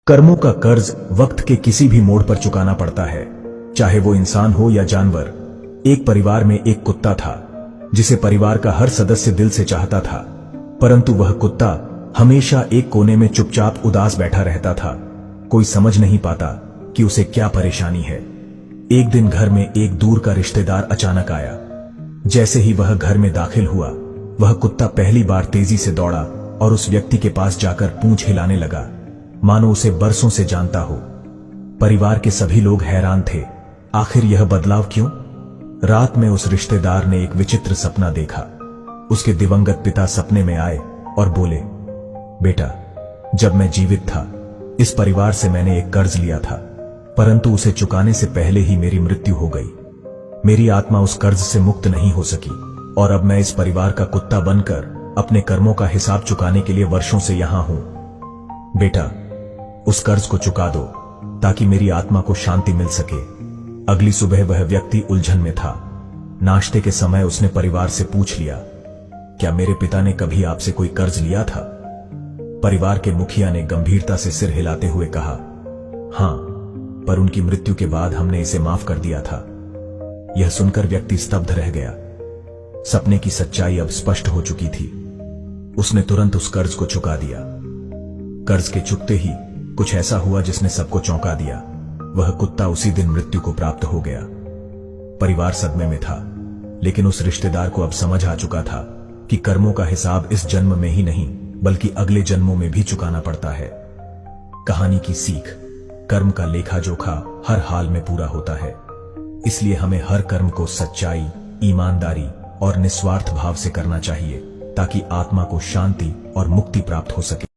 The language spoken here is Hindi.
कर्मों का कर्ज वक्त के किसी भी मोड़ पर चुकाना पड़ता है, चाहे वो इंसान हो या जानवर। एक परिवार में एक कुत्ता था जिसे परिवार का हर सदस्य दिल से चाहता था, परंतु वह कुत्ता हमेशा एक कोने में चुपचाप उदास बैठा रहता था। कोई समझ नहीं पाता कि उसे क्या परेशानी है। एक दिन घर में एक दूर का रिश्तेदार अचानक आया। जैसे ही वह घर में दाखिल हुआ, वह कुत्ता पहली बार तेजी से दौड़ा और उस व्यक्ति के पास जाकर पूंछ हिलाने लगा, मानो उसे बरसों से जानता हो। परिवार के सभी लोग हैरान थे, आखिर यह बदलाव क्यों? रात में उस रिश्तेदार ने एक विचित्र सपना देखा। उसके दिवंगत पिता सपने में आए और बोले, बेटा, जब मैं जीवित था इस परिवार से मैंने एक कर्ज लिया था, परंतु उसे चुकाने से पहले ही मेरी मृत्यु हो गई। मेरी आत्मा उस कर्ज से मुक्त नहीं हो सकी और अब मैं इस परिवार का कुत्ता बनकर अपने कर्मों का हिसाब चुकाने के लिए वर्षों से यहां हूं। बेटा, उस कर्ज को चुका दो ताकि मेरी आत्मा को शांति मिल सके। अगली सुबह वह व्यक्ति उलझन में था। नाश्ते के समय उसने परिवार से पूछ लिया, क्या मेरे पिता ने कभी आपसे कोई कर्ज लिया था? परिवार के मुखिया ने गंभीरता से सिर हिलाते हुए कहा, हां, पर उनकी मृत्यु के बाद हमने इसे माफ कर दिया था। यह सुनकर व्यक्ति स्तब्ध रह गया। सपने की सच्चाई अब स्पष्ट हो चुकी थी। उसने तुरंत उस कर्ज को चुका दिया। कर्ज के चुकते ही कुछ ऐसा हुआ जिसने सबको चौंका दिया। वह कुत्ता उसी दिन मृत्यु को प्राप्त हो गया। परिवार सदमे में था, लेकिन उस रिश्तेदार को अब समझ आ चुका था कि कर्मों का हिसाब इस जन्म में ही नहीं बल्कि अगले जन्मों में भी चुकाना पड़ता है। कहानी की सीख, कर्म का लेखा जोखा हर हाल में पूरा होता है, इसलिए हमें हर कर्म को सच्चाई, ईमानदारी और निस्वार्थ भाव से करना चाहिए ताकि आत्मा को शांति और मुक्ति प्राप्त हो सके।